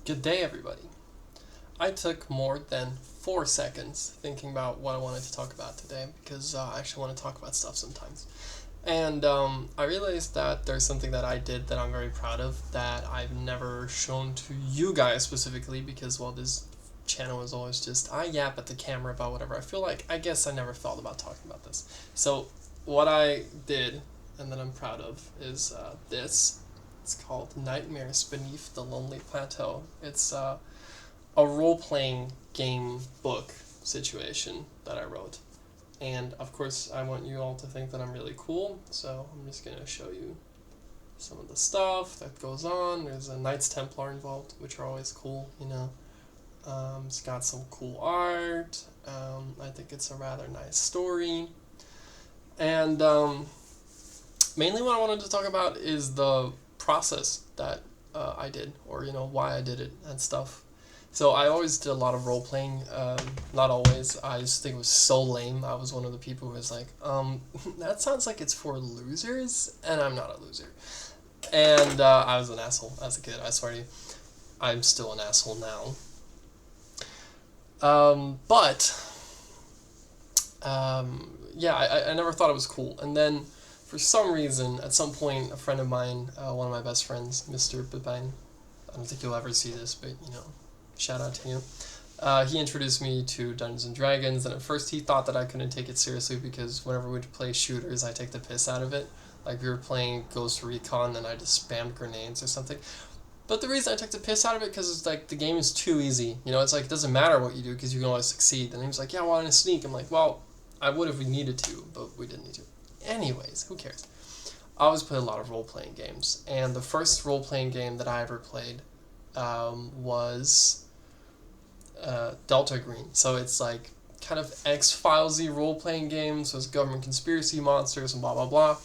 Good day, everybody. I took more than 4 seconds thinking about what I wanted to talk about today because I actually want to talk about stuff sometimes. And I realized that there's something that I did that I'm very proud of that I've never shown to you guys specifically because, well, this channel is always just, I yap at the camera about whatever I feel like. I guess I never thought about talking about this. So, what I did and that I'm proud of is this. It's called Nightmares Beneath the Lonely Plateau. It's a role playing game book situation that I wrote. And of course, I want you all to think that I'm really cool, so I'm just going to show you some of the stuff that goes on. There's a Knights Templar involved, which are always cool, you know. It's got some cool art. I think it's a rather nice story. And mainly what I wanted to talk about is the process that I did, or, you know, why I did it and stuff. So I always did a lot of role playing. Not always. I just think it was so lame. I was one of the people who was like, that sounds like it's for losers, and I'm not a loser. And I was an asshole as a kid. I swear to you, I'm still an asshole now. Yeah, I never thought it was cool. And then, for some reason, at some point, a friend of mine, one of my best friends, Mr. Pepin, I don't think you'll ever see this, but, you know, shout out to you. He introduced me to Dungeons and Dragons, and at first he thought that I couldn't take it seriously because whenever we'd play shooters, I take the piss out of it. Like we were playing Ghost Recon, and I just spammed grenades or something. But the reason I took the piss out of it because it's like the game is too easy. You know, it's like it doesn't matter what you do because you can always succeed. And he was like, "Yeah, why not sneak?" I'm like, "Well, I would if we needed to, but we didn't need to." Anyways, who cares? I always play a lot of role playing games, and the first role playing game that I ever played was Delta Green. So it's like kind of X-Filesy role-playing games. So it's government conspiracy monsters and blah blah blah.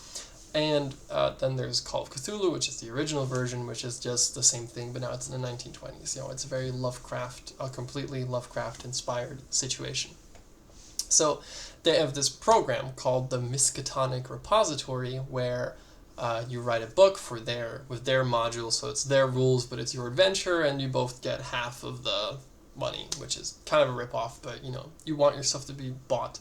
And then there's Call of Cthulhu, which is the original version, which is just the same thing, but now it's in the 1920s. You know, it's a very Lovecraft, a completely Lovecraft-inspired situation. So they have this program called the Miskatonic Repository, where you write a book for with their module, so it's their rules, but it's your adventure, and you both get half of the money, which is kind of a ripoff, but you know, you want your stuff to be bought.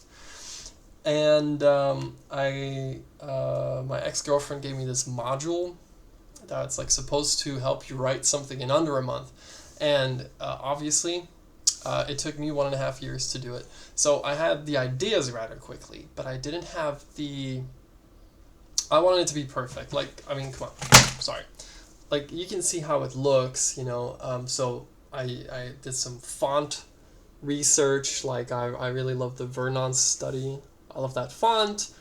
And my ex-girlfriend gave me this module that's like supposed to help you write something in under a month, and obviously, it took me 1.5 years to do it. So I had the ideas rather quickly, but I didn't have the. I wanted it to be perfect. Like, I mean, come on, sorry. Like you can see how it looks, you know. So I did some font research. Like I really love the Vernon study. I love that font.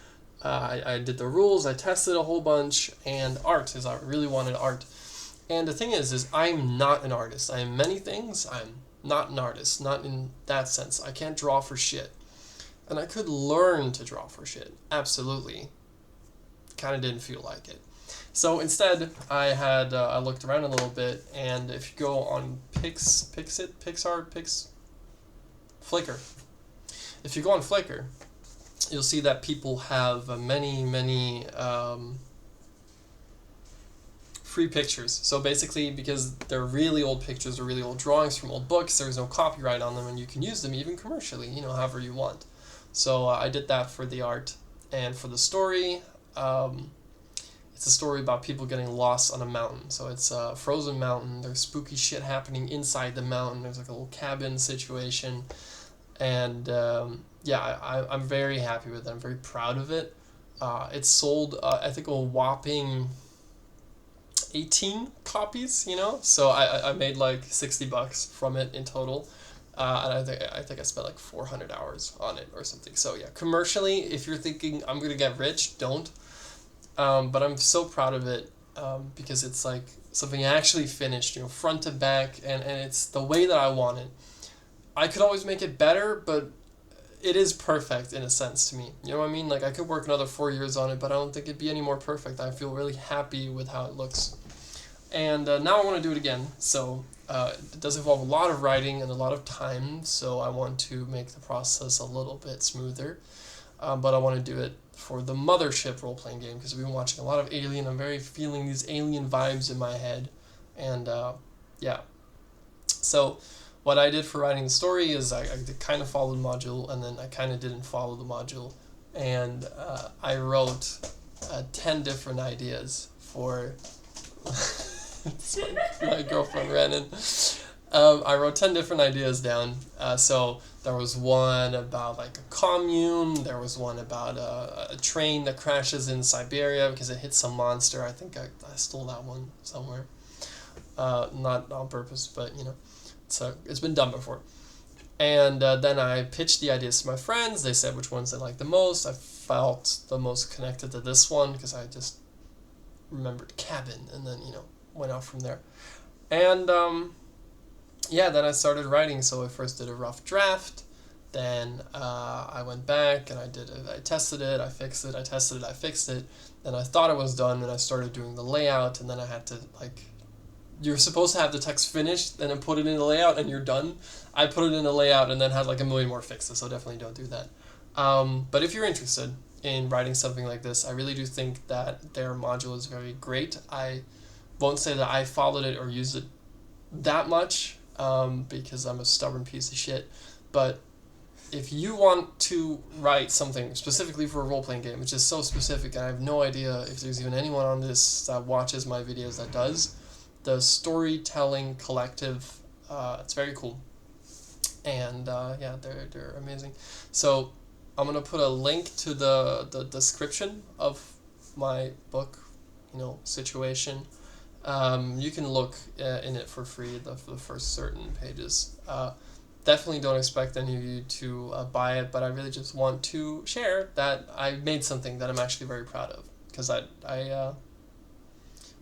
I did the rules. I tested a whole bunch, and art is I really wanted art. And the thing is I'm not an artist. I am many things. I'm not an artist. Not in that sense. I can't draw for shit, and I could learn to draw for shit. Absolutely. Kind of didn't feel like it. So instead, I looked around a little bit, and if you go on Flickr. If you go on Flickr, you'll see that people have many free pictures. So basically, because they're really old pictures or really old drawings from old books, there's no copyright on them, and you can use them even commercially, you know, however you want. So I did that for the art, and for the story. It's a story about people getting lost on a mountain. So it's a frozen mountain. There's spooky shit happening inside the mountain. There's like a little cabin situation. And yeah, I'm very happy with it. I'm very proud of it. It sold, I think, a whopping 18 copies, you know? So I made like $60 from it in total. And I think I spent like 400 hours on it or something. So yeah, commercially, if you're thinking I'm gonna get rich, don't. But I'm so proud of it because it's like something I actually finished, you know, front to back, and it's the way that I want it. I could always make it better, but it is perfect in a sense to me. You know what I mean? Like I could work another 4 years on it, but I don't think it'd be any more perfect. I feel really happy with how it looks. And now I want to do it again. So it does involve a lot of writing and a lot of time, so I want to make the process a little bit smoother. But I want to do it for the Mothership role-playing game because we've been watching a lot of Alien. I'm very feeling these alien vibes in my head. And yeah, So what I did for writing the story is I kind of followed the module, and then I kind of didn't follow the module. And I wrote 10 different ideas for it's my girlfriend Renan. I wrote 10 different ideas down. So there was one about like a commune. There was one about a train that crashes in Siberia because it hits some monster. I think I stole that one somewhere. Not on purpose, but you know, it's been done before. And then I pitched the ideas to my friends. They said which ones they liked the most. I felt the most connected to this one because I just remembered cabin, and then you know went out from there. And yeah, then I started writing. So I first did a rough draft. Then I went back and I tested it, I fixed it, I tested it, I fixed it. Then I thought it was done, and I started doing the layout, and then I had to like. You're supposed to have the text finished and then put it in the layout and you're done. I put it in the layout and then had like a million more fixes, so definitely don't do that. But if you're interested in writing something like this, I really do think that their module is very great. I won't say that I followed it or used it that much because I'm a stubborn piece of shit. But if you want to write something specifically for a role-playing game, which is so specific, and I have no idea if there's even anyone on this that watches my videos that does, the Storytelling Collective, it's very cool. And yeah, they're amazing. So I'm going to put a link to the description of my book, you know, situation. You can look in it for free, the first certain pages. Definitely don't expect any of you to buy it, but I really just want to share that I made something that I'm actually very proud of. Because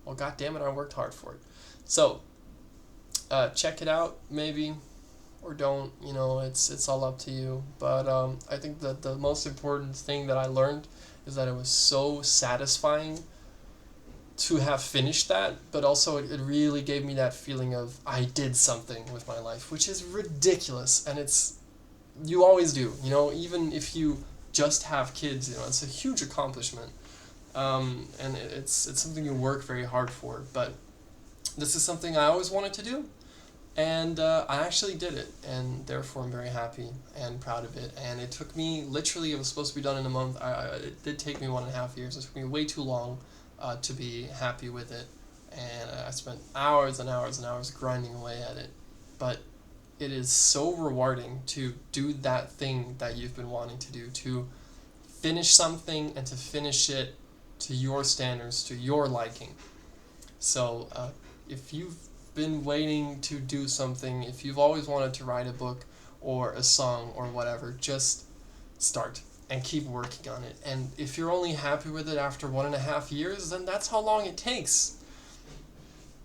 well, god damn it, I worked hard for it. So, check it out, maybe, or don't, you know, it's all up to you. But I think that the most important thing that I learned is that it was so satisfying to have finished that, but also it really gave me that feeling of I did something with my life, which is ridiculous, and you always do, you know, even if you just have kids, you know, it's a huge accomplishment. And it's something you work very hard for, but this is something I always wanted to do, and I actually did it, and therefore I'm very happy and proud of it. And it took me, literally, it was supposed to be done in a month. It did take me 1.5 years. It took me way too long to be happy with it, and I spent hours and hours and hours grinding away at it. But it is so rewarding to do that thing that you've been wanting to do, to finish something and to finish it to your standards, to your liking. So if you've been waiting to do something, if you've always wanted to write a book or a song or whatever, just start and keep working on it. And if you're only happy with it after 1.5 years, then that's how long it takes.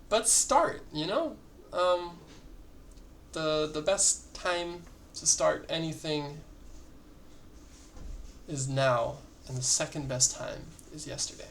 But start, you know? The best time to start anything is now, and the second best time is yesterday.